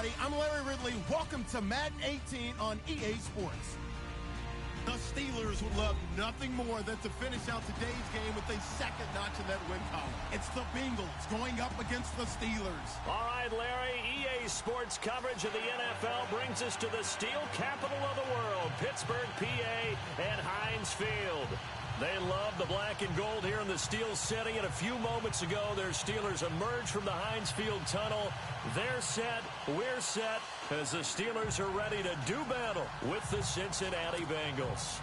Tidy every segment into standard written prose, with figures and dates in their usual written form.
everybody. I'm Larry Ridley. Welcome to Madden 18 on EA Sports. The Steelers would love nothing more than to finish out today's game with a second notch in that win column. It's the Bengals going up against the Steelers. All right, Larry, EA Sports coverage of the NFL brings us to the steel capital of the world, Pittsburgh, PA, and Heinz Field. They love the black and gold here in the Steel City, and a few moments ago, their Steelers emerged from the Heinz Field tunnel. They're set, we're set, as the Steelers are ready to do battle with the Cincinnati Bengals.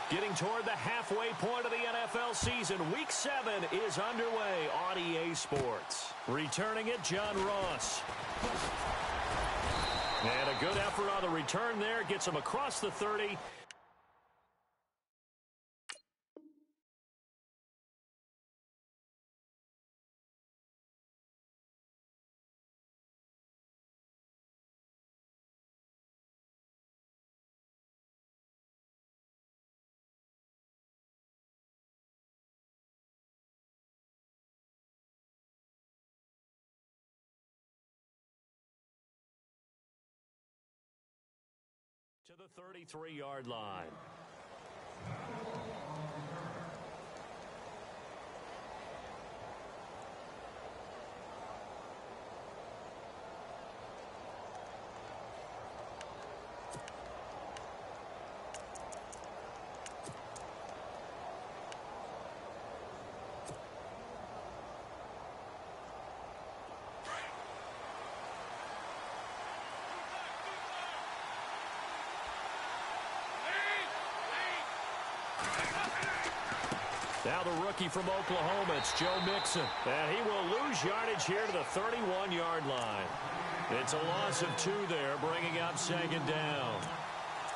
Getting toward the halfway point of the NFL season, Week 7 is underway on EA Sports. Returning it, John Ross. And a good effort on the return there. Gets him across the 30. To the 33-yard line. Now the rookie from Oklahoma, it's Joe Mixon. And he will lose yardage here to the 31-yard line. It's a loss of 2 there, bringing up second down.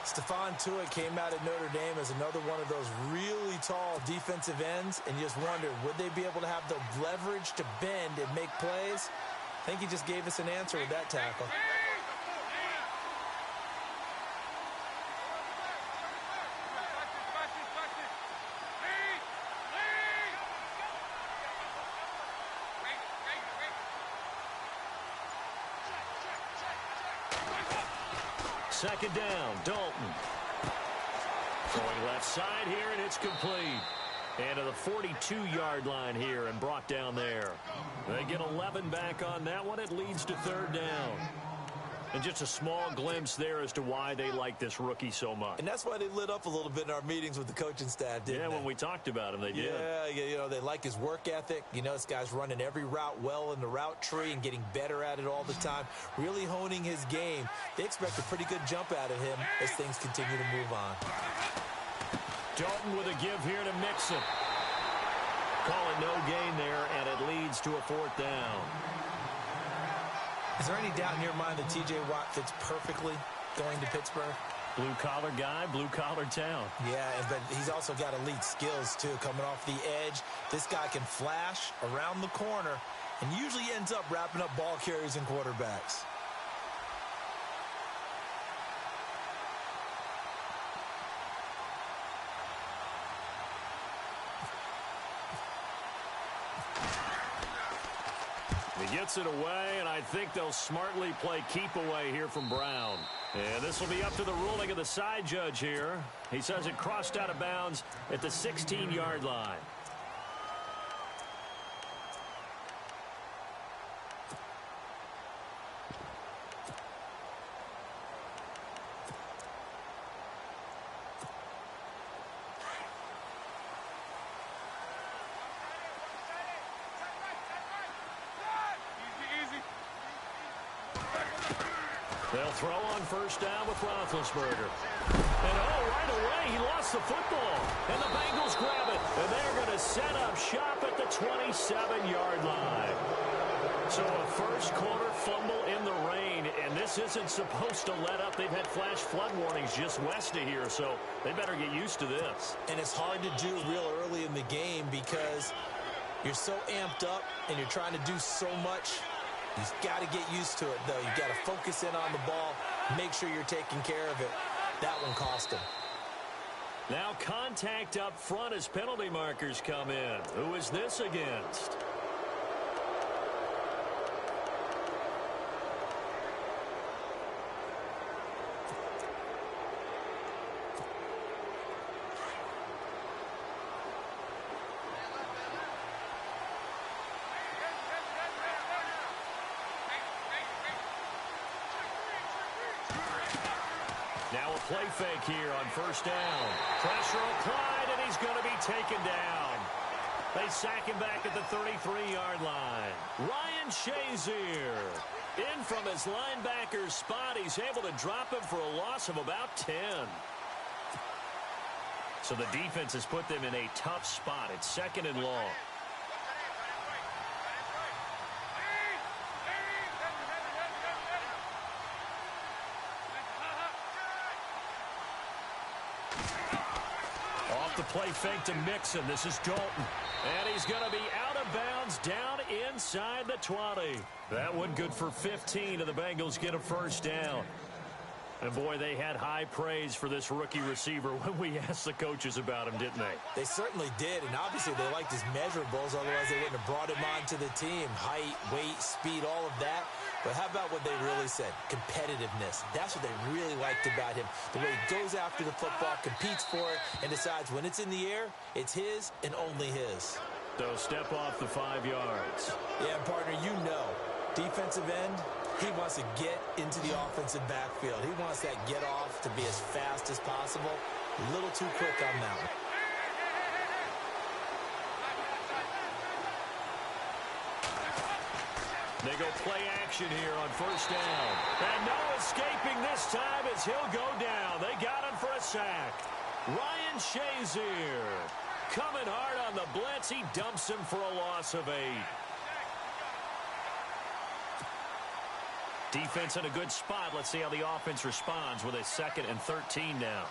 Stephon Tuitt came out of Notre Dame as another one of those really tall defensive ends, and you just wondered, would they be able to have the leverage to bend and make plays? I think he just gave us an answer with that tackle. Second down, Dalton. Going left side here, and it's complete. And to the 42-yard line here and brought down there. They get 11 back on that one. It leads to third down. And just a small glimpse there as to why they like this rookie so much. And that's why they lit up a little bit in our meetings with the coaching staff, didn't they? Yeah, when we talked about him, they did. Yeah, you know, they like his work ethic. You know, this guy's running every route well in the route tree and getting better at it all the time, really honing his game. They expect a pretty good jump out of him as things continue to move on. Dalton with a give here to Mixon. Call it no gain there, and it leads to a fourth down. Is there any doubt in your mind that T.J. Watt fits perfectly going to Pittsburgh? Blue-collar guy, blue-collar town. Yeah, but he's also got elite skills, too, coming off the edge. This guy can flash around the corner and usually ends up wrapping up ball carriers and quarterbacks. He gets it away, and I think they'll smartly play keep away here from Brown. And this will be up to the ruling of the side judge here. He says it crossed out of bounds at the 16-yard line. They'll throw on first down with Roethlisberger. And right away, he lost the football. And the Bengals grab it. And they're going to set up shop at the 27-yard line. So a first quarter fumble in the rain. And this isn't supposed to let up. They've had flash flood warnings just west of here. So they better get used to this. And it's hard to do real early in the game because you're so amped up and you're trying to do so much. You've got to get used to it, though. You've got to focus in on the ball, make sure you're taking care of it. That one cost him. Now contact up front as penalty markers come in. Who is this against? Now a play fake here on first down. Pressure applied, and he's going to be taken down. They sack him back at the 33-yard line. Ryan Shazier in from his linebacker spot. He's able to drop him for a loss of about 10. So the defense has put them in a tough spot. It's second and long. The play fake to Mixon. This is Dalton. And he's going to be out of bounds down inside the 20. That one good for 15, and the Bengals get a first down. And, boy, they had high praise for this rookie receiver when we asked the coaches about him, didn't they? They certainly did, and obviously they liked his measurables. Otherwise, they wouldn't have brought him onto the team. Height, weight, speed, all of that. But how about what they really said? Competitiveness. That's what they really liked about him. The way he goes after the football, competes for it, and decides when it's in the air, it's his and only his. So step off the 5 yards. Yeah, partner, you know. Defensive end, he wants to get into the offensive backfield. He wants that get off to be as fast as possible. A little too quick on that one. They go play action here on first down. And no escaping this time as he'll go down. They got him for a sack. Ryan Shazier coming hard on the blitz. He dumps him for a loss of 8. Defense in a good spot. Let's see how the offense responds with a 2nd and 13 now.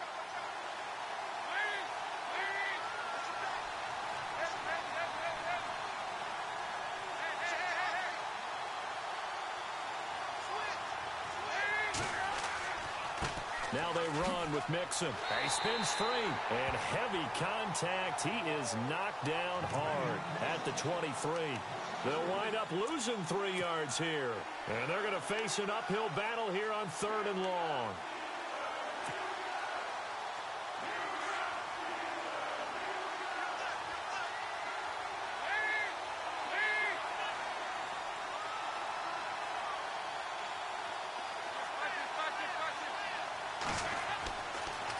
Now they run with Mixon. He spins free. And heavy contact. He is knocked down hard at the 23. They'll wind up losing 3 yards here. And they're going to face an uphill battle here on 3rd and long.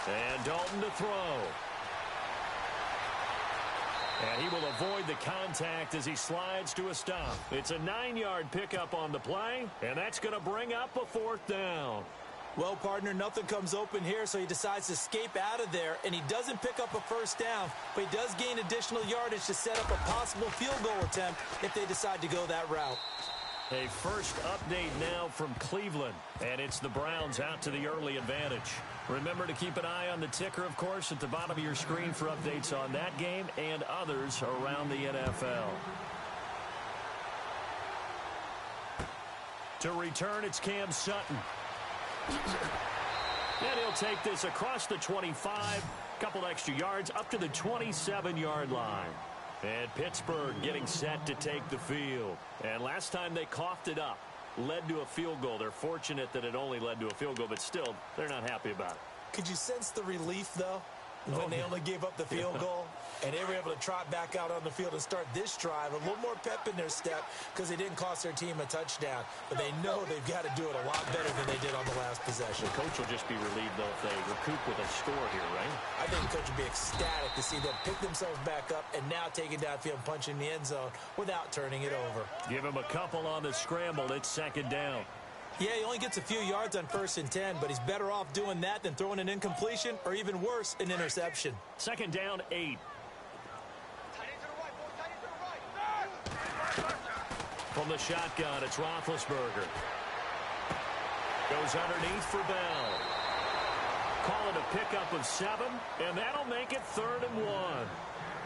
And Dalton to throw. And he will avoid the contact as he slides to a stop. It's a 9-yard pickup on the play, and that's going to bring up a 4th down. Well, partner, nothing comes open here, so he decides to escape out of there, and he doesn't pick up a first down, but he does gain additional yardage to set up a possible field goal attempt if they decide to go that route. A first update now from Cleveland, and it's the Browns out to the early advantage. Remember to keep an eye on the ticker, of course, at the bottom of your screen for updates on that game and others around the NFL. To return, it's Cam Sutton. And he'll take this across the 25, couple extra yards, up to the 27-yard line. And Pittsburgh getting set to take the field. And last time they coughed it up, led to a field goal. They're fortunate that it only led to a field goal, but still, they're not happy about it. Could you sense the relief, though, when they only gave up the field goal? And they were able to trot back out on the field and start this drive. A little more pep in their step because they didn't cost their team a touchdown. But they know they've got to do it a lot better than they did on the last possession. The coach will just be relieved, though, if they recoup with a score here, right? I think the coach will be ecstatic to see them pick themselves back up and now take it downfield and punch in the end zone without turning it over. Give him a couple on the scramble. It's 2nd down. Yeah, he only gets a few yards on 1st and 10, but he's better off doing that than throwing an incompletion or even worse, an interception. 2nd down, 8. From the shotgun, it's Roethlisberger. Goes underneath for Bell. Call it a pickup of 7, and that'll make it 3rd and 1.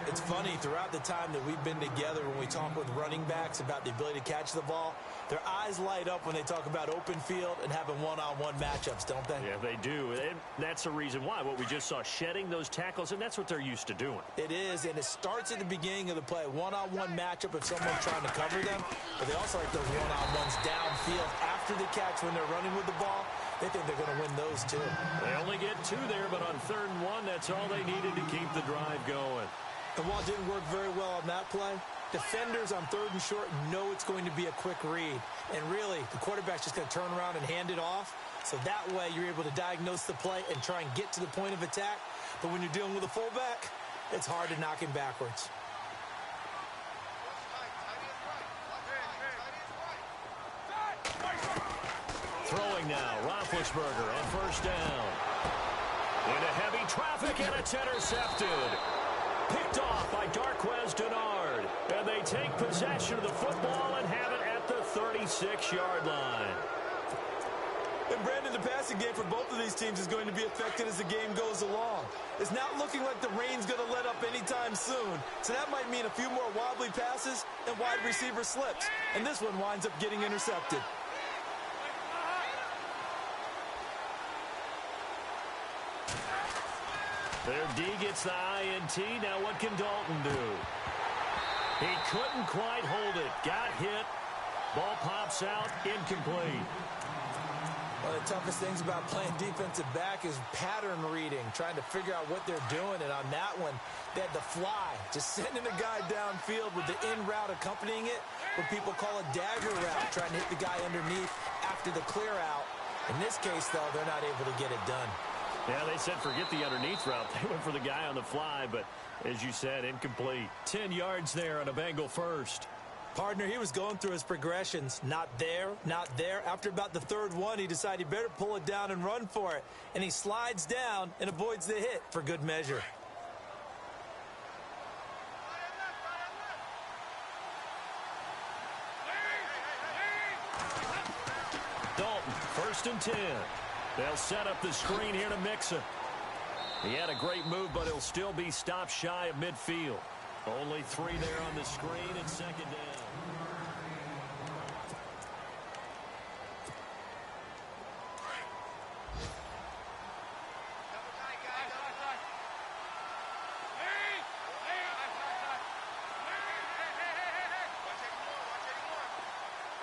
It's funny, throughout the time that we've been together when we talk with running backs about the ability to catch the ball, Their eyes light up when they talk about open field and having one-on-one matchups, don't they? Yeah, they do. And that's the reason why. What we just saw, shedding those tackles, and that's what they're used to doing. It is, and it starts at the beginning of the play. One-on-one matchup if someone's trying to cover them, but they also like those one-on-ones downfield after the catch when they're running with the ball. They think they're going to win those, too. They only get 2 there, but on 3rd and 1, that's all they needed to keep the drive going. And while it didn't work very well on that play, defenders on 3rd and short know it's going to be a quick read. And really, the quarterback's just going to turn around and hand it off. So that way, you're able to diagnose the play and try and get to the point of attack. But when you're dealing with a fullback, it's hard to knock him backwards. Throwing now, Roethlisberger on 1st down. Into heavy traffic, and it's intercepted. Picked off by Darquez Denard. And they take possession of the football and have it at the 36-yard line. And Brandon, the passing game for both of these teams is going to be affected as the game goes along. It's not looking like the rain's going to let up anytime soon. So that might mean a few more wobbly passes and wide receiver slips. And this one winds up getting intercepted. Their D gets the INT. Now what can Dalton do? He couldn't quite hold it. Got hit. Ball pops out. Incomplete. One of the toughest things about playing defensive back is pattern reading, trying to figure out what they're doing. And on that one, they had the fly, just sending a guy downfield with the in route accompanying it, what people call a dagger route, trying to hit the guy underneath after the clear out. In this case, though, they're not able to get it done. Yeah, they said forget the underneath route. They went for the guy on the fly, but as you said, incomplete. 10 yards there on a Bengal first. Partner, he was going through his progressions. Not there, not there. After about the 3rd one, he decided he better pull it down and run for it. And he slides down and avoids the hit for good measure. Dalton, 1st and 10. They'll set up the screen here to Mixon. He had a great move, but he'll still be stopped shy of midfield. Only 3 there on the screen and 2nd down.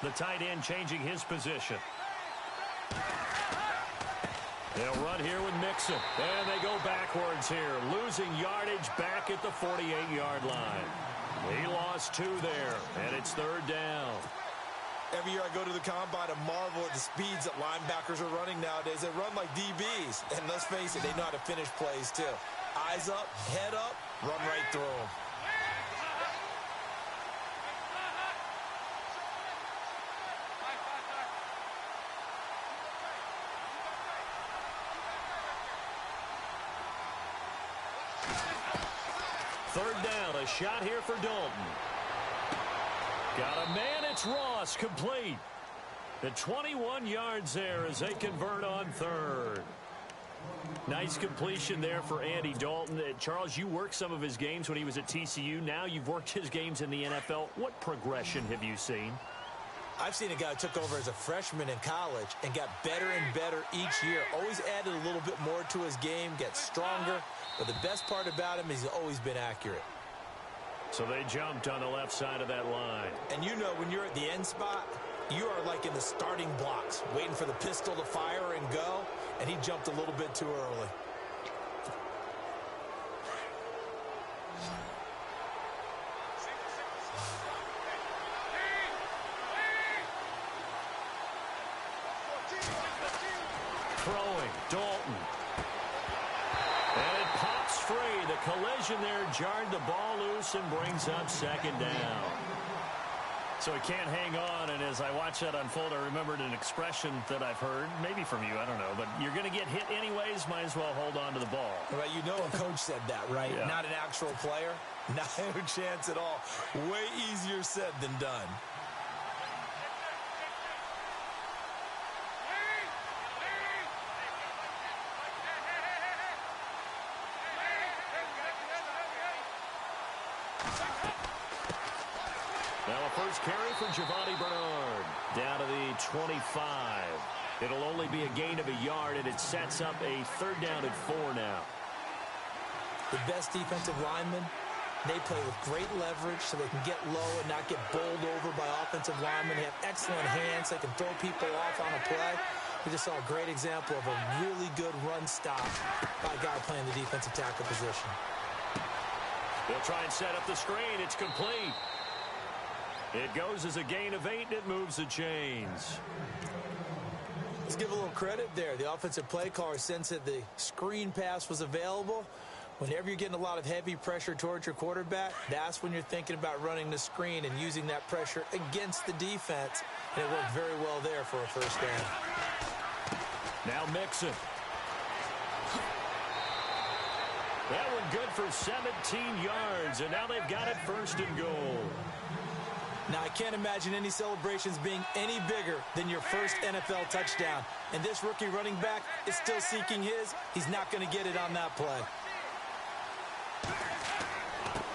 The tight end changing his position. They'll run here with Mixon. And they go backwards here. Losing yardage back at the 48-yard line. He lost 2 there. And it's 3rd down. Every year I go to the combine and marvel at the speeds that linebackers are running nowadays. They run like DBs. And let's face it, they know how to finish plays too. Eyes up, head up, run right through them. Third down, a shot here for Dalton. Got a man, it's Ross, complete. The 21 yards there as they convert on 3rd. Nice completion there for Andy Dalton. Charles, you worked some of his games when he was at TCU. Now you've worked his games in the NFL. What progression have you seen? I've seen a guy who took over as a freshman in college and got better and better each year. Always added a little bit more to his game, gets stronger. But the best part about him is he's always been accurate. So they jumped on the left side of that line. And you know when you're at the end spot, you are like in the starting blocks, waiting for the pistol to fire and go. And he jumped a little bit too early. Throwing, Dalton. And it pops free. The collision there jarred the ball loose and brings up 2nd down. So he can't hang on, and as I watch that unfold, I remembered an expression that I've heard, maybe from you, I don't know, but you're going to get hit anyways, might as well hold on to the ball. Right, you know a coach said that, right? Yeah. Not an actual player. Not a chance at all. Way easier said than done. Now a first carry for Giovanni Bernard. Down to the 25. It'll only be a gain of a yard, and it sets up a 3rd down and 4 now. The best defensive linemen, they play with great leverage so they can get low and not get bowled over by offensive linemen. They have excellent hands. They can throw people off on a play. We just saw a great example of a really good run stop by a guy playing the defensive tackle position. They'll try and set up the screen. It's complete. It goes as a gain of 8, and it moves the chains. Let's give a little credit there. The offensive play caller sensed that the screen pass was available. Whenever you're getting a lot of heavy pressure towards your quarterback, that's when you're thinking about running the screen and using that pressure against the defense. And it worked very well there for a 1st down. Now Mixon. That one good for 17 yards, and now they've got it 1st and goal. Now, I can't imagine any celebrations being any bigger than your first NFL touchdown. And this rookie running back is still seeking his. He's not going to get it on that play.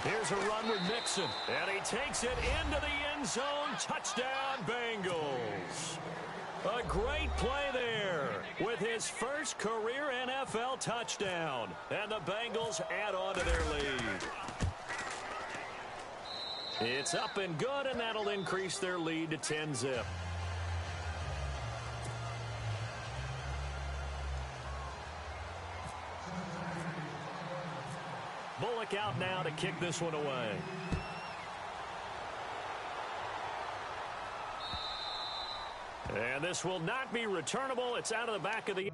Here's a run with Mixon, and he takes it into the end zone. Touchdown, Bengals. A great play there with his first career NFL touchdown. And the Bengals add on to their lead. It's up and good, and that'll increase their lead to 10-zip. Bullock out now to kick this one away. And this will not be returnable. It's out of the back of the...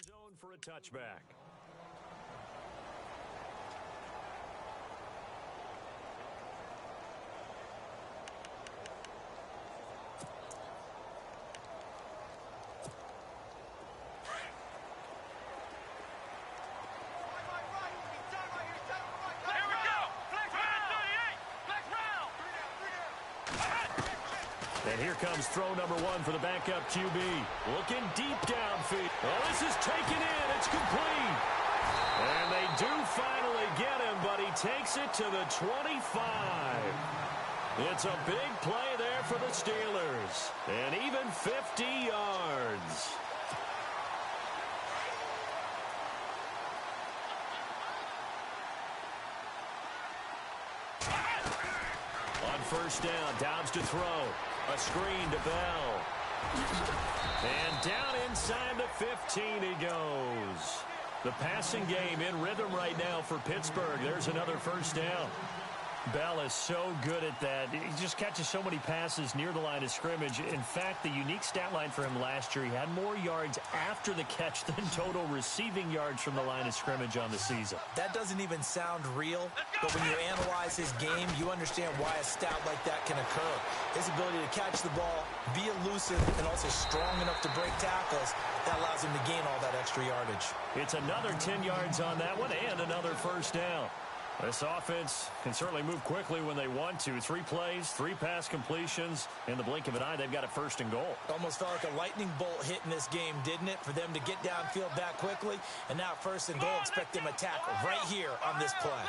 zone for a touchback. And here comes throw number 1 for the backup QB. Looking deep downfield. Oh, this is taken in. It's complete. And they do finally get him, but he takes it to the 25. It's a big play there for the Steelers. And even 50 yards. On 1st down, Downs to throw. A screen to Bell. And down inside the 15 he goes. The passing game in rhythm right now for Pittsburgh. There's another 1st down. Bell is so good at that. He just catches so many passes near the line of scrimmage. In fact, the unique stat line for him last year, he had more yards after the catch than total receiving yards from the line of scrimmage on the season. That doesn't even sound real, but when you analyze his game, you understand why a stat like that can occur. His ability to catch the ball, be elusive, and also strong enough to break tackles, that allows him to gain all that extra yardage. It's another 10 yards on that one and another 1st down. This offense can certainly move quickly when they want to. 3 plays, 3 pass completions. In the blink of an eye, they've got a 1st and goal. Almost felt like a lightning bolt hit in this game, didn't it? For them to get downfield that quickly. And now 1st and goal, expect them to attack right here on this play.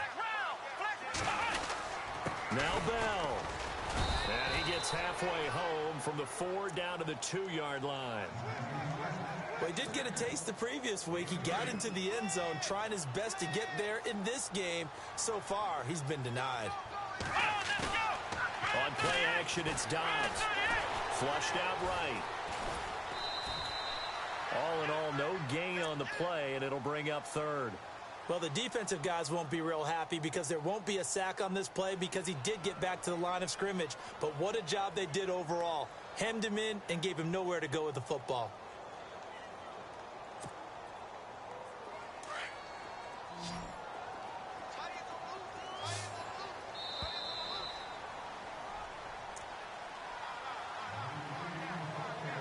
Now Bell. And he gets halfway home from the 4 down to the 2-yard line. Well, he did get a taste the previous week. He got into the end zone, trying his best to get there in this game. So far, he's been denied. On play action, it's Dobbs. Flushed out right. All in all, no gain on the play, and it'll bring up 3rd. Well, the defensive guys won't be real happy because there won't be a sack on this play because he did get back to the line of scrimmage. But what a job they did overall. Hemmed him in and gave him nowhere to go with the football.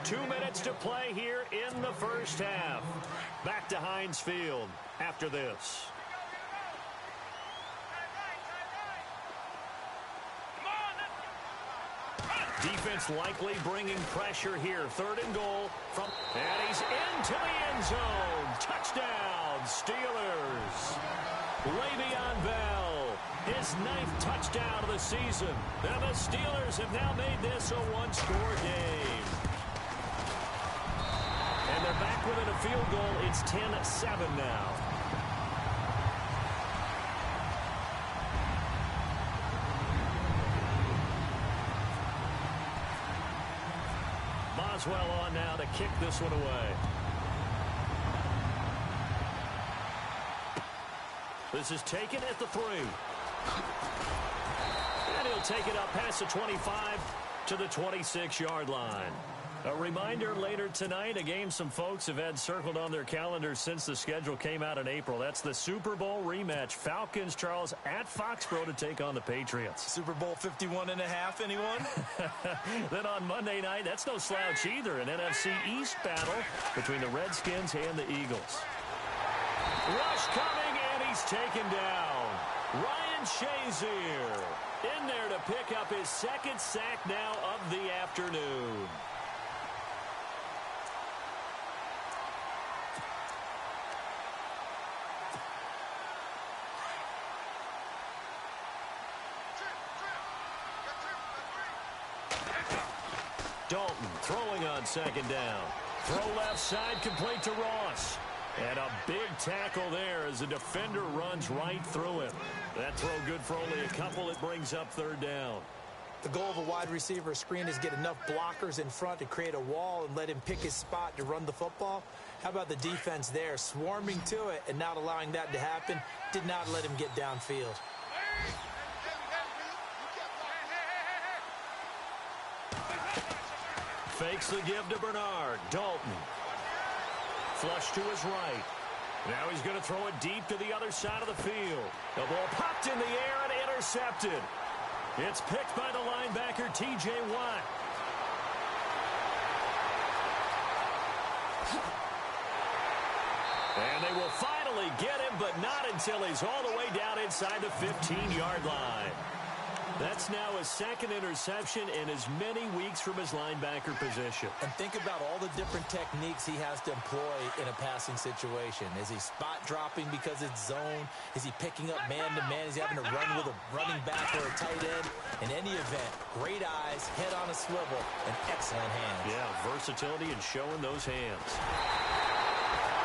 Two minutes to play here in the 1st half. Back to Heinz Field after this. Defense likely bringing pressure here. 3rd and goal. And he's into the end zone. Touchdown, Steelers. Le'Veon Bell, his 9th touchdown of the season. And the Steelers have now made this a one-score game. And they're back within a field goal. It's 10-7 now. Boswell on now to kick this one away. This is taken at the 3. And he'll take it up past the 25 to the 26-yard line. A reminder later tonight, a game some folks have had circled on their calendars since the schedule came out in April. That's the Super Bowl rematch. Falcons, Charles, at Foxborough to take on the Patriots. Super Bowl 51.5, anyone? Then on Monday night, that's no slouch either. An NFC East battle between the Redskins and the Eagles. Rush coming, and he's taken down. Ryan Shazier in there to pick up his 2nd sack now of the afternoon. Dalton throwing on 2nd down. Throw left side, complete to Ross. And a big tackle there as the defender runs right through him. That throw good for only a couple. It brings up 3rd down. The goal of a wide receiver screen is get enough blockers in front to create a wall and let him pick his spot to run the football. How about the defense there, swarming to it and not allowing that to happen? Did not let him get downfield. Fakes the give to Bernard. Dalton. Flush to his right. Now he's going to throw it deep to the other side of the field. The ball popped in the air and intercepted. It's picked by the linebacker, T.J. Watt. And they will finally get him, but not until he's all the way down inside the 15-yard line. That's now his 2nd interception in as many weeks from his linebacker position. And think about all the different techniques he has to employ in a passing situation. Is he spot dropping because it's zone? Is he picking up man-to-man? Is he having to run with a running back or a tight end? In any event, great eyes, head on a swivel, and excellent hands. Yeah, versatility and showing those hands.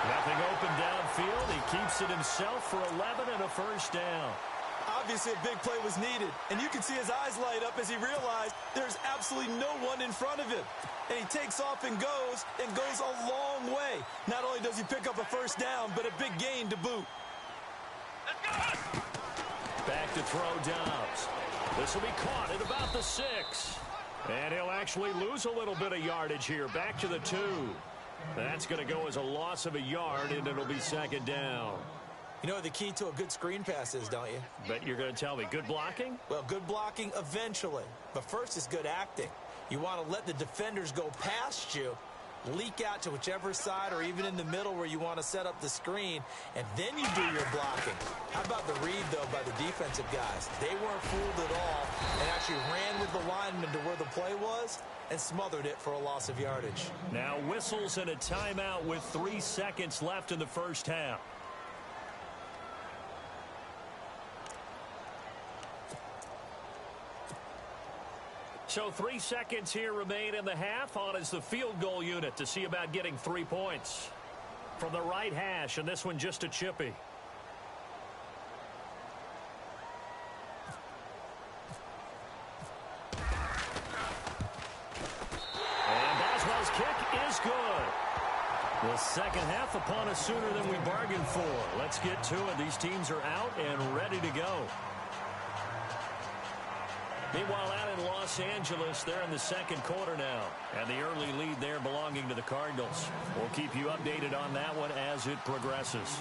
Nothing open downfield. He keeps it himself for 11 and a 1st down. Obviously, a big play was needed, and you can see his eyes light up as he realized there's absolutely no one in front of him. And he takes off and goes a long way. Not only does he pick up a 1st down, but a big gain to boot. Back to throw Dobbs. This will be caught at about the 6. And he'll actually lose a little bit of yardage here. Back to the 2. That's going to go as a loss of a yard, and it'll be 2nd down. You know what the key to a good screen pass is, don't you? Bet you're going to tell me. Good blocking? Well, good blocking eventually. But first is good acting. You want to let the defenders go past you, leak out to whichever side or even in the middle where you want to set up the screen, and then you do your blocking. How about the read, though, by the defensive guys? They weren't fooled at all and actually ran with the lineman to where the play was and smothered it for a loss of yardage. Now whistles and a timeout with 3 seconds left in the 1st half. So 3 seconds here remain in the half. On is the field goal unit to see about getting 3 points. From the right hash, and this one just a chippy. And Boswell's kick is good. The 2nd half upon us sooner than we bargained for. Let's get to it. These teams are out and ready to go. Meanwhile, out in Los Angeles, they're in the 2nd quarter now. And the early lead there belonging to the Cardinals. We'll keep you updated on that one as it progresses.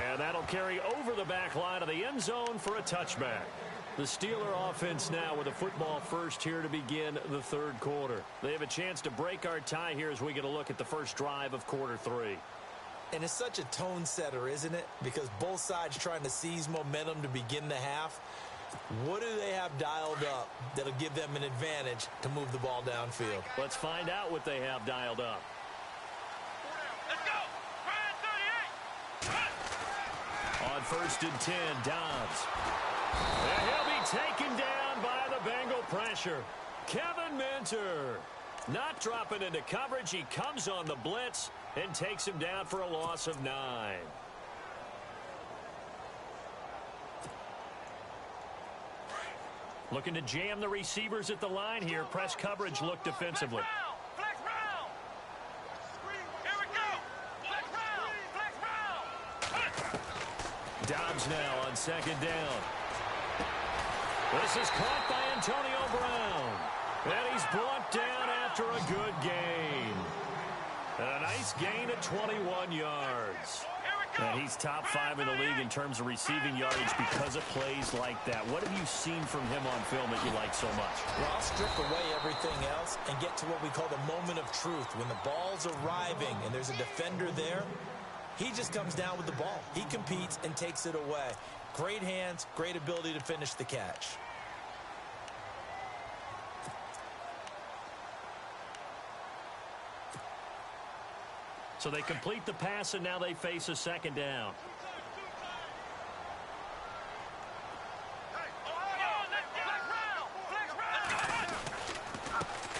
And that'll carry over the back line of the end zone for a touchback. The Steeler offense now with a football first here to begin the 3rd quarter. They have a chance to break our tie here as we get a look at the first drive of quarter 3. And it's such a tone setter, isn't it? Because both sides trying to seize momentum to begin the half. What do they have dialed up that'll give them an advantage to move the ball downfield? Let's find out what they have dialed up. Let's go! On 1st and 10, Dobbs. And he'll be taken down by the Bengal pressure. Kevin Minter not dropping into coverage. He comes on the blitz and takes him down for a loss of 9. Looking to jam the receivers at the line here. Press coverage look defensively. Flex round! Here we go! Flex round! Dobbs now on 2nd down. This is caught by Antonio Brown. And he's brought down after a good gain. And a nice gain of 21 yards. And he's top 5 in the league in terms of receiving yardage because of plays like that. What have you seen from him on film that you like so much? Well, I'll strip away everything else and get to what we call the moment of truth. When the ball's arriving and there's a defender there, he just comes down with the ball. He competes and takes it away. Great hands, great ability to finish the catch. So they complete the pass, and now they face a 2nd down.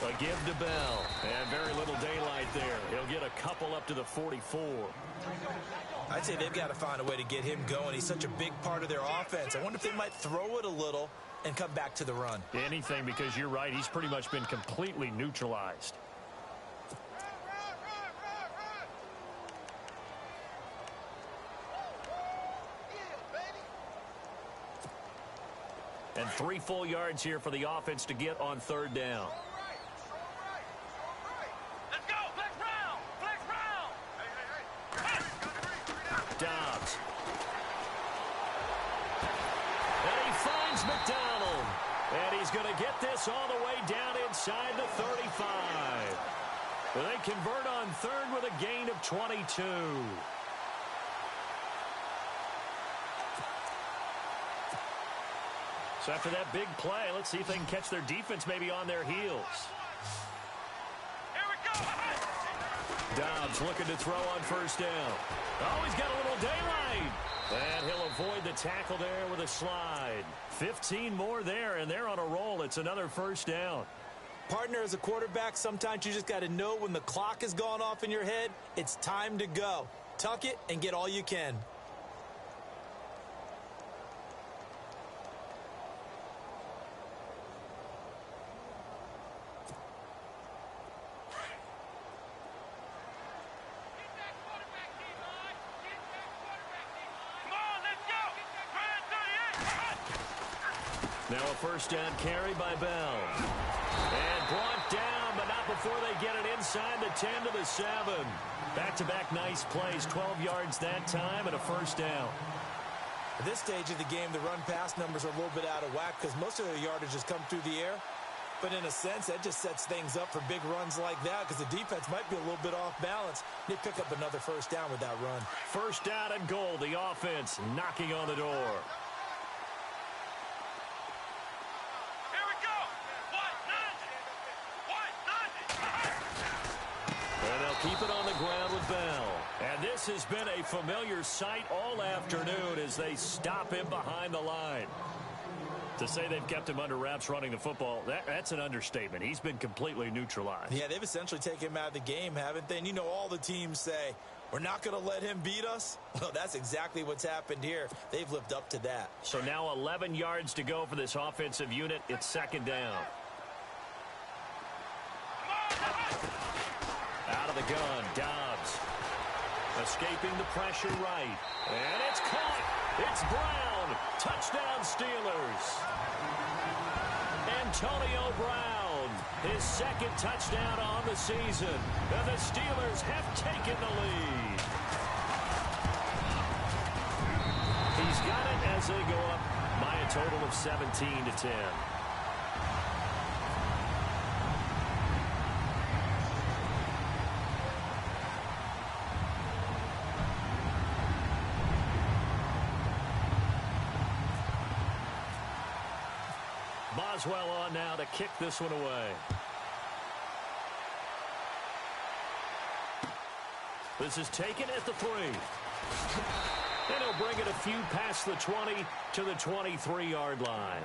A give to Bell. And very little daylight there. He'll get a couple up to the 44. I'd say they've got to find a way to get him going. He's such a big part of their offense. I wonder if they might throw it a little and come back to the run. Anything, because you're right. He's pretty much been completely neutralized. And 3 full yards here for the offense to get on 3rd down. Let's go! Flex round! Flex round! Dobbs. And he finds McDonald. And he's going to get this all the way down inside the 35. They convert on 3rd with a gain of 22. So after that big play, let's see if they can catch their defense maybe on their heels. Here we go! Dobbs looking to throw on 1st down. Oh, he's got a little daylight. And he'll avoid the tackle there with a slide. 15 more there, and they're on a roll. It's another 1st down. Partner, as a quarterback, sometimes you just got to know when the clock has gone off in your head, it's time to go. Tuck it and get all you can. Now a 1st down carry by Bell. And brought down, but not before they get it inside the 10 to the 7. Back-to-back nice plays, 12 yards that time, and a 1st down. At this stage of the game, the run-pass numbers are a little bit out of whack because most of their yardage has come through the air. But in a sense, that just sets things up for big runs like that because the defense might be a little bit off balance. They pick up another 1st down with that run. 1st down and goal, the offense knocking on the door. Keep it on the ground with Bell. And this has been a familiar sight all afternoon as they stop him behind the line. To say they've kept him under wraps running the football, that's an understatement. He's been completely neutralized. Yeah, they've essentially taken him out of the game, haven't they? And you know all the teams say, we're not going to let him beat us. Well, that's exactly what's happened here. They've lived up to that. So now 11 yards to go for this offensive unit. It's 2nd down. Out of the gun, Dobbs. Escaping the pressure right. And it's caught. It's Brown. Touchdown Steelers. Antonio Brown. His 2nd touchdown on the season. And the Steelers have taken the lead. He's got it as they go up by a total of 17-10. Boswell on now to kick this one away. This is taken at the 3. And he'll bring it a few past the 20 to the 23-yard line.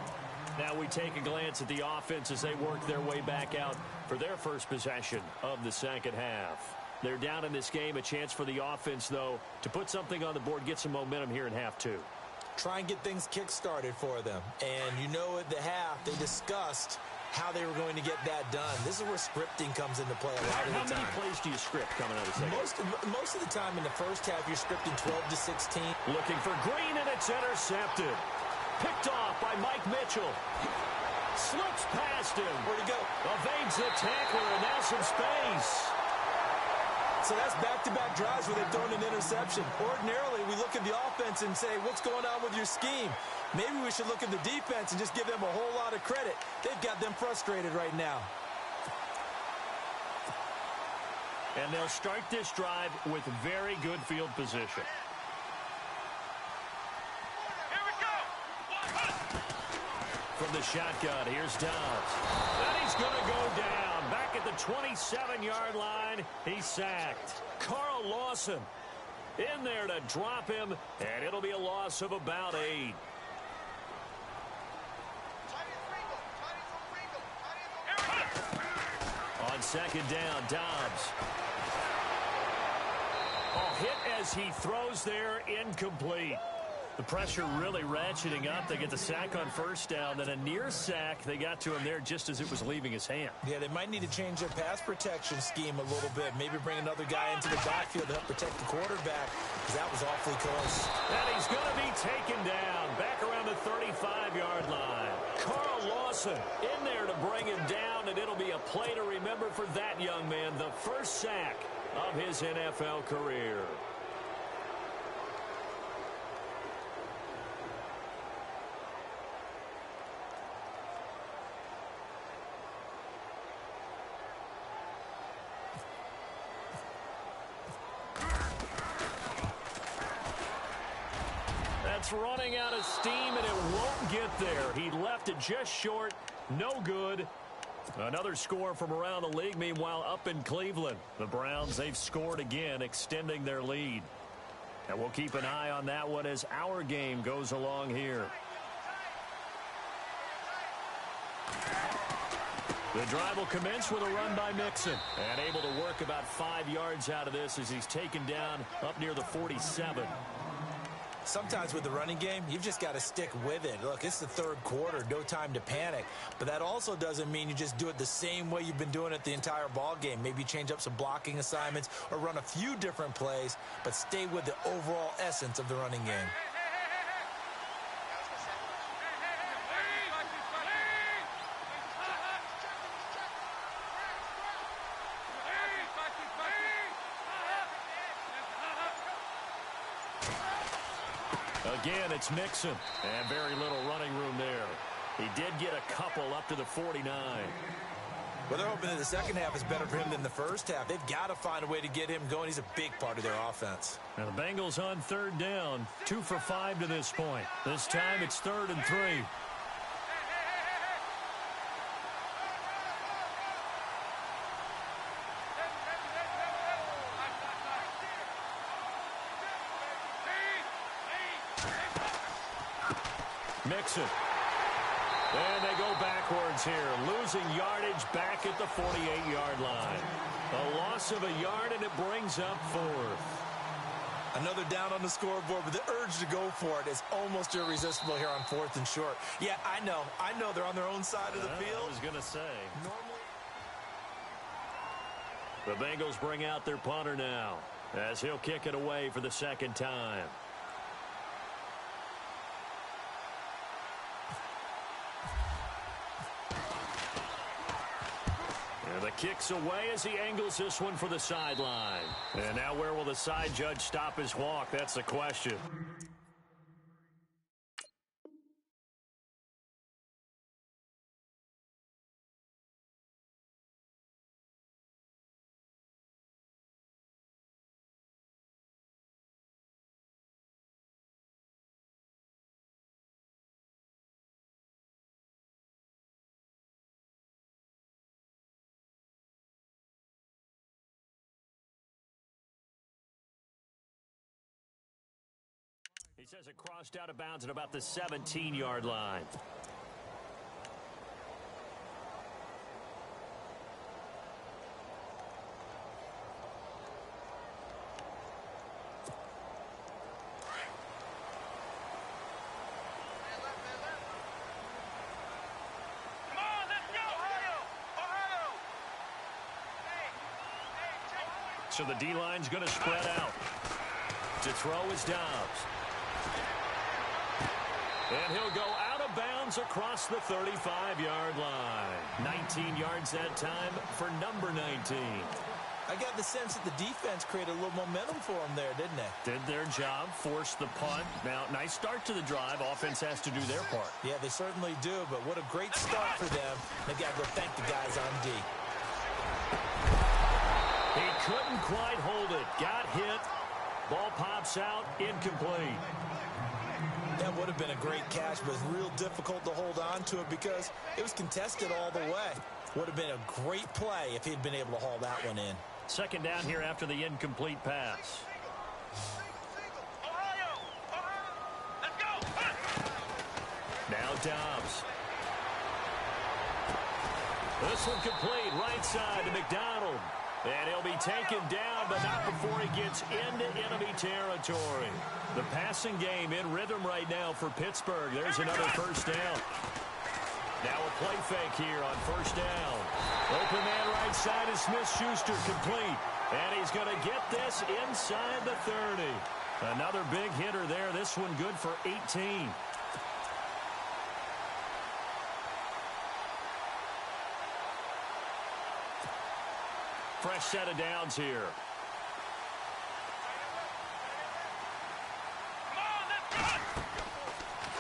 Now we take a glance at the offense as they work their way back out for their first possession of the second half. They're down in this game. A chance for the offense, though, to put something on the board, get some momentum here in half 2. Try and get things kick-started for them. And you know at the half, they discussed how they were going to get that done. This is where scripting comes into play a lot of the time. How many plays do you script coming out of the second? Most of the time in the first half, you're scripting 12 to 16. Looking for Green, and it's intercepted. Picked off by Mike Mitchell. Slips past him. Where'd he go? Evades the tackler, and now some space. So that's back-to-back drives where they've thrown an interception. Ordinarily, we look at the offense and say, what's going on with your scheme? Maybe we should look at the defense and just give them a whole lot of credit. They've got them frustrated right now. And they'll start this drive with very good field position. Here we go. From the shotgun, here's Dobbs. And he's going to go down. Back at the 27-yard line, he's sacked. Carl Lawson in there to drop him, and it'll be a loss of about 8. On second down, Dobbs. Oh, hit as he throws there, incomplete. The pressure really ratcheting up. They get the sack on first down, then a near sack. They got to him there just as it was leaving his hand. Yeah, they might need to change their pass protection scheme a little bit. Maybe bring another guy into the backfield to help protect the quarterback, because that was awfully close. And he's going to be taken down back around the 35-yard line. Carl Lawson in there to bring him down, and it'll be a play to remember for that young man. The first sack of his NFL career. It's running out of steam, and it won't get there. He left it just short. No good. Another score from around the league. Meanwhile, up in Cleveland, the Browns, they've scored again, extending their lead. And we'll keep an eye on that one as our game goes along here. The drive will commence with a run by Mixon. And able to work about 5 yards out of this as he's taken down up near the 47. Sometimes with the running game, you've just got to stick with it. Look, it's the third quarter, no time to panic. But that also doesn't mean you just do it the same way you've been doing it the entire ball game. Maybe change up some blocking assignments or run a few different plays, but stay with the overall essence of the running game. Again, it's Mixon, and very little running room there. He did get a couple up to the 49. Well, they're hoping that the second half is better for him than the first half. They've got to find a way to get him going. He's a big part of their offense. Now the Bengals on third down, 2 for 5 to this point. This time it's 3rd and 3. Mixon. And they go backwards here, losing yardage back at the 48-yard line. A loss of a yard, and it brings up 4th. Another down on the scoreboard, but the urge to go for it is almost irresistible here on 4th and short. Yeah, I know they're on their own side of the field. I was going to say. Normally. The Bengals bring out their punter now as he'll kick it away for the second time. The kick's away as he angles this one for the sideline. And now where will the side judge stop his walk? That's the question. He says it crossed out of bounds at about the 17-yard line. So the D-line's going to spread out. To throw is Dobbs. And he'll go out of bounds across the 35-yard line. 19 yards that time for number 19. I got the sense that the defense created a little momentum for them there, didn't they? Did their job, forced the punt. Now, nice start to the drive. Offense has to do their part. Yeah, they certainly do, but what a great start for them. They got to go thank the guys on D. He couldn't quite hold it. Got hit. Ball pops out. Incomplete. That would have been a great catch, but it's real difficult to hold on to it because it was contested all the way. Would have been a great play if he'd been able to haul that one in. Second down here after the incomplete pass. Let's go. Now Dobbs. This one complete. Right side to McDonald. And he'll be taken down, but not before he gets into enemy territory. The passing game in rhythm right now for Pittsburgh. There's another first down. Now a play fake here on first down. Open man right side is Smith-Schuster, complete. And he's going to get this inside the 30. Another big hitter there. This one good for 18. Fresh set of downs here.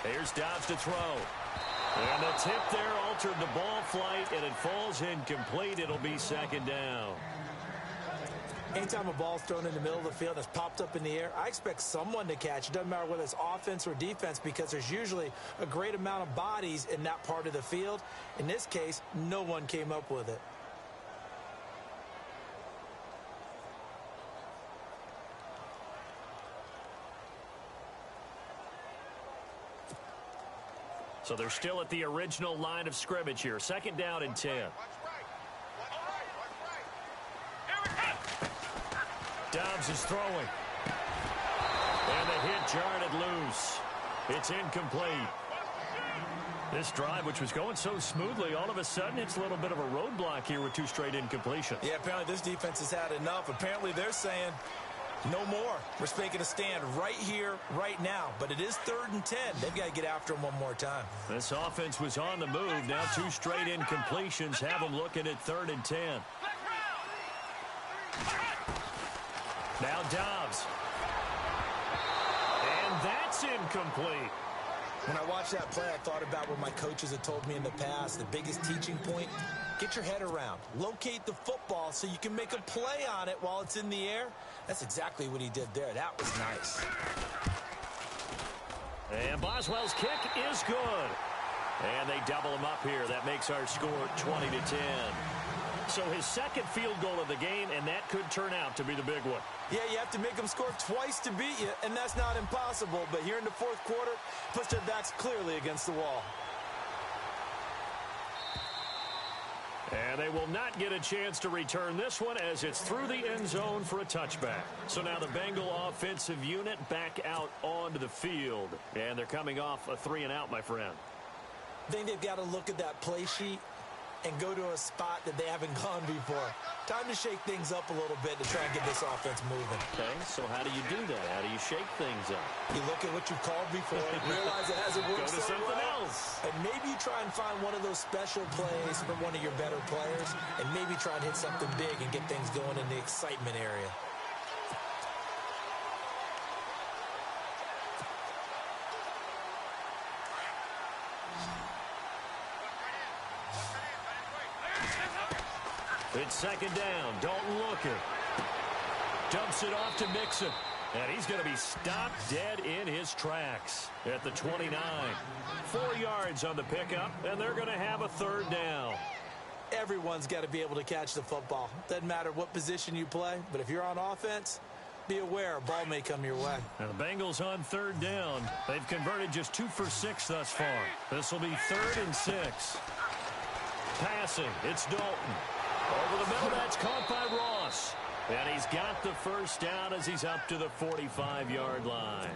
Here's Dobbs to throw. And the tip there altered the ball flight, and it falls incomplete. It'll be second down. Anytime a ball's thrown in the middle of the field that's popped up in the air, I expect someone to catch. It doesn't matter whether it's offense or defense because there's usually a great amount of bodies in that part of the field. In this case, no one came up with it. So they're still at the original line of scrimmage here. Second down and 10. Dobbs is throwing. And the hit jarred it loose. It's incomplete. This drive, which was going so smoothly, all of a sudden it's a little bit of a roadblock here with two straight incompletions. Yeah, apparently this defense has had enough. Apparently they're saying no more. We're making a stand right here, right now. But it is 3rd and 10. They've got to get after him one more time. This offense was on the move. Now two straight incompletions have them looking at 3rd and 10. Now Dobbs. And that's incomplete. When I watched that play, I thought about what my coaches had told me in the past. The biggest teaching point, get your head around. Locate the football so you can make a play on it while it's in the air. That's exactly what he did there. That was nice. And Boswell's kick is good. And they double him up here. That makes our score 20-10. So his second field goal of the game, and that could turn out to be the big one. Yeah, you have to make them score twice to beat you, and that's not impossible. But here in the fourth quarter, puts their backs clearly against the wall. And they will not get a chance to return this one as it's through the end zone for a touchback. So now the Bengal offensive unit back out onto the field. And they're coming off a 3-and-out, my friend. I think they've got to look at that play sheet and go to a spot that they haven't gone before. Time to shake things up a little bit to try and get this offense moving. Okay, so how do you do that? How do you shake things up? You look at what you've called before, realize it hasn't worked Go to so something well, else. and maybe you try and find one of those special plays from one of your better players, and maybe try and hit something big and get things going in the excitement area. It's second down. Dalton looking. Dumps it off to Mixon. And he's going to be stopped dead in his tracks at the 29. 4 yards on the pickup, and they're going to have a third down. Everyone's got to be able to catch the football. Doesn't matter what position you play, but if you're on offense, be aware, a ball may come your way. Now the Bengals on third down. They've converted just 2 for 6 thus far. This will be 3rd and 6. Passing, it's Dalton. Over the middle, that's caught by Ross. And he's got the first down as he's up to the 45-yard line.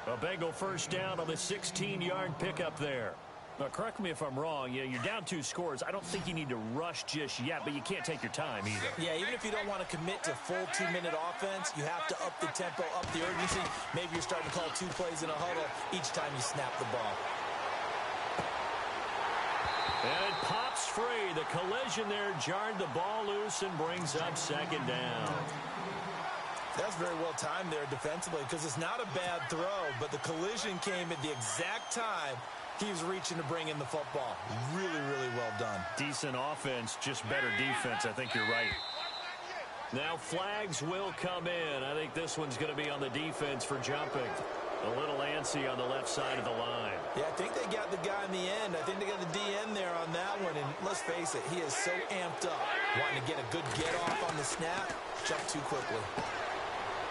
A Bengal first down on the 16-yard pickup there. Now, correct me if I'm wrong. You're down 2 scores. I don't think you need to rush just yet, but you can't take your time either. Yeah, even if you don't want to commit to full 2-minute offense, you have to up the tempo, up the urgency. Maybe you're starting to call 2 plays in a huddle each time you snap the ball. And it pops free. The collision there jarred the ball loose and brings up 2nd down. That's very well timed there defensively because it's not a bad throw, but the collision came at the exact time he was reaching to bring in the football. Really, really well done. Decent offense, just better defense. I think you're right. Now flags will come in. I think this one's going to be on the defense for jumping. A little antsy on the left side of the line. Yeah, I think they got the guy in the end. I think they got the DN there on that one. And let's face it, he is so amped up. Wanting to get a good get-off on the snap, jump too quickly.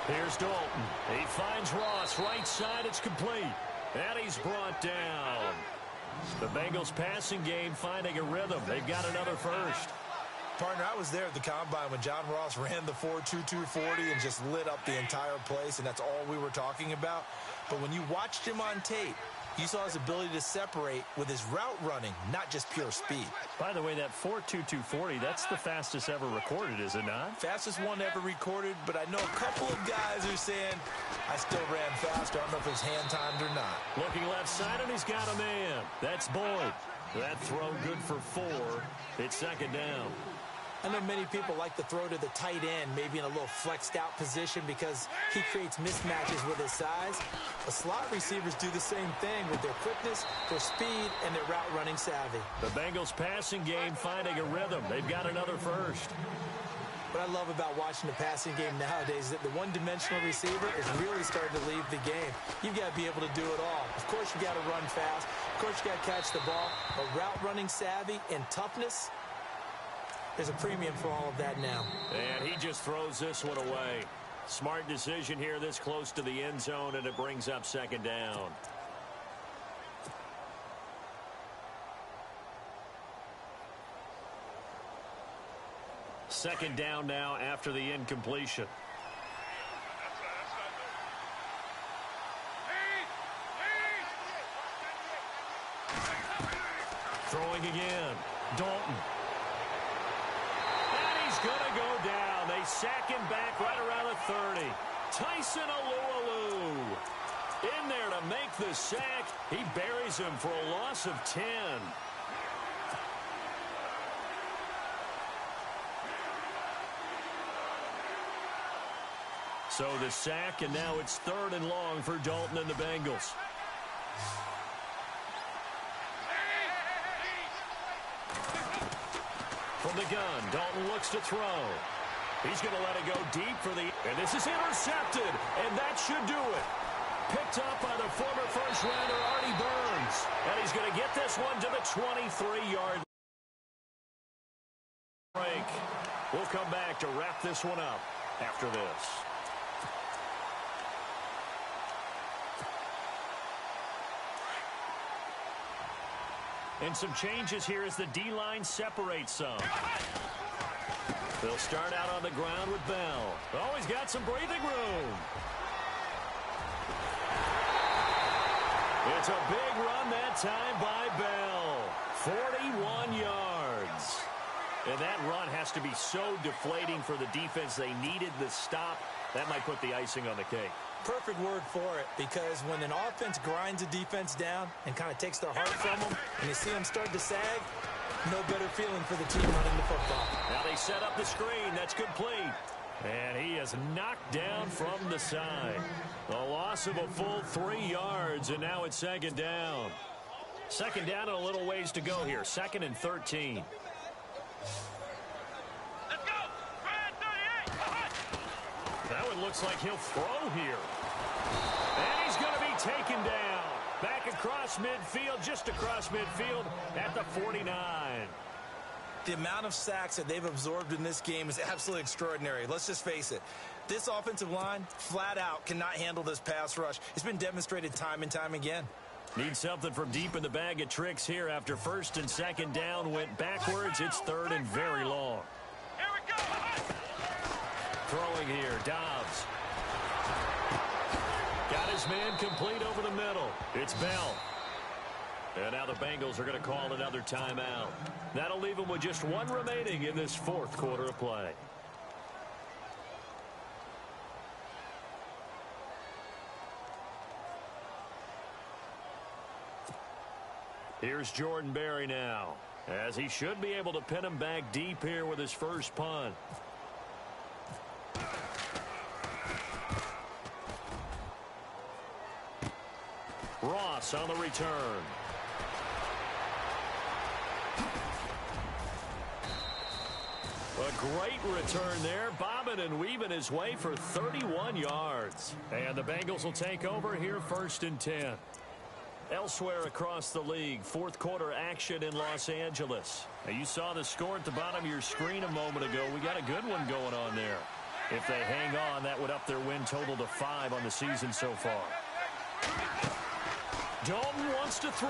Here's Dalton. He finds Ross. Right side, it's complete. And he's brought down. The Bengals passing game finding a rhythm. They've got another first. Partner, I was there at the Combine when John Ross ran the 4.22 40 and just lit up the entire place, and that's all we were talking about. But when you watched him on tape, you saw his ability to separate with his route running, not just pure speed. By the way, that 4.22 40, that's the fastest ever recorded, is it not? Fastest one ever recorded, but I know a couple of guys are saying, I still ran faster. I don't know if it was hand-timed or not. Looking left side, and he's got a man. That's Boyd. That throw good for 4. It's 2nd down. I know many people like to throw to the tight end, maybe in a little flexed out position because he creates mismatches with his size. The slot receivers do the same thing with their quickness, their speed, and their route running savvy. The Bengals passing game finding a rhythm. They've got another first. What I love about watching the passing game nowadays is that the one-dimensional receiver is really starting to leave the game. You've got to be able to do it all. Of course, you got to run fast. Of course, you got to catch the ball. But route running savvy and toughness, there's a premium for all of that now. And he just throws this one away. Smart decision here this close to the end zone, and it brings up 2nd down. Second down now after the incompletion. Throwing again. Dalton. Going to go down. They sack him back right around the 30. Tyson Alualu in there to make the sack. He buries him for a loss of 10. So the sack, and now it's 3rd and long for Dalton and the Bengals. From the gun, Dalton looks to throw. He's going to let it go deep for the... And this is intercepted, and that should do it. Picked up by the former first-rounder Artie Burns. And he's going to get this one to the 23-yard break. We'll come back to wrap this one up after this. And some changes here as the D-line separates some. They'll start out on the ground with Bell. Oh, he's got some breathing room. It's a big run that time by Bell. 41 yards. And that run has to be so deflating for the defense. They needed the stop. That might put the icing on the cake. Perfect word for it, because when an offense grinds a defense down and kind of takes their heart from them, and you see them start to sag, no better feeling for the team running the football. Now they set up the screen. That's complete. And he is knocked down from the side. A loss of a full 3 yards, and now it's 2nd down. 2nd down and a little ways to go here. 2nd and 13. That one looks like he'll throw here. And he's going to be taken down. Back across midfield, just across midfield at the 49. The amount of sacks that they've absorbed in this game is absolutely extraordinary. Let's just face it. This offensive line, flat out, cannot handle this pass rush. It's been demonstrated time and time again. Need something from deep in the bag of tricks here after first and second down went backwards. It's third and very long. Here we go. Throwing here, Dobbs. Got his man complete over the middle. It's Bell. And now the Bengals are going to call another timeout. That'll leave them with just one remaining in this fourth quarter of play. Here's Jordan Berry now, as he should be able to pin him back deep here with his first punt. Ross on the return. A great return there, bobbing and weaving his way for 31 yards. And the Bengals will take over here first and 10. Elsewhere across the league, fourth quarter action in Los Angeles. Now, you saw the score at the bottom of your screen a moment ago. We got a good one going on there. If they hang on, that would up their win total to 5 on the season so far. Dalton wants to throw.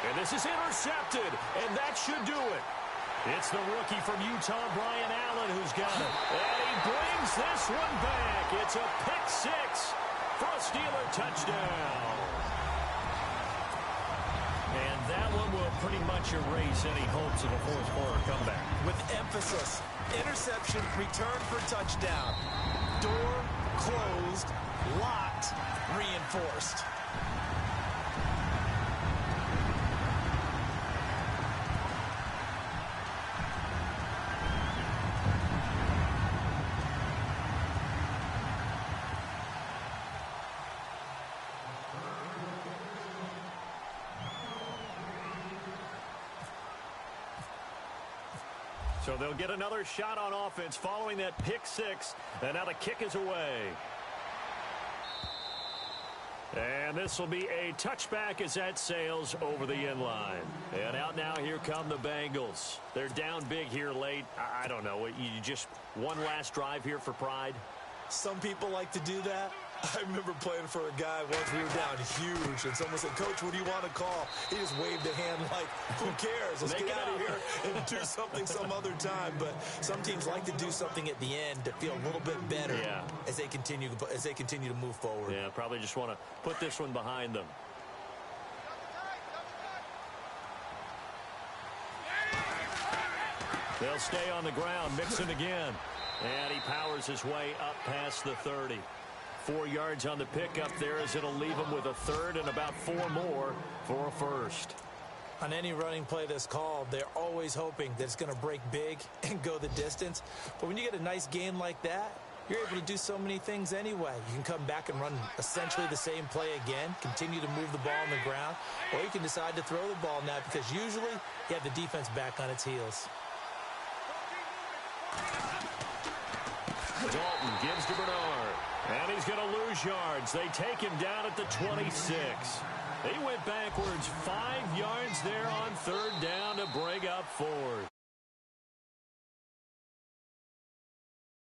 And this is intercepted, and that should do it. It's the rookie from Utah, Brian Allen, who's got it. And he brings this one back. It's a pick six for a Steeler touchdown. And that one will pretty much erase any hopes of a fourth quarter comeback. With emphasis, interception, return for touchdown. Door closed, locked, reinforced. So they'll get another shot on offense following that pick six. And now the kick is away. And this will be a touchback as that sails over the end line. And out now, here come the Bengals. They're down big here late. I don't know. You just one last drive here for pride? Some people like to do that. I remember playing for a guy once. We were down huge, and someone said, "Coach, what do you want to call?" He just waved a hand like, "Who cares? Let's get out of here and do something some other time." But some teams like to do something at the end to feel a little bit better as they continue to move forward. Yeah, probably just want to put this one behind them. They'll stay on the ground, Mixon again. And he powers his way up past the 30. 4 yards on the pickup there as it'll leave him with a third and about 4 more for a first. On any running play that's called, they're always hoping that it's going to break big and go the distance. But when you get a nice game like that, you're able to do so many things anyway. You can come back and run essentially the same play again, continue to move the ball on the ground, or you can decide to throw the ball now because usually you have the defense back on its heels. Dalton gives to Bernard, and he's going to lose yards. They take him down at the 26. He went backwards 5 yards there on third down to bring up 4.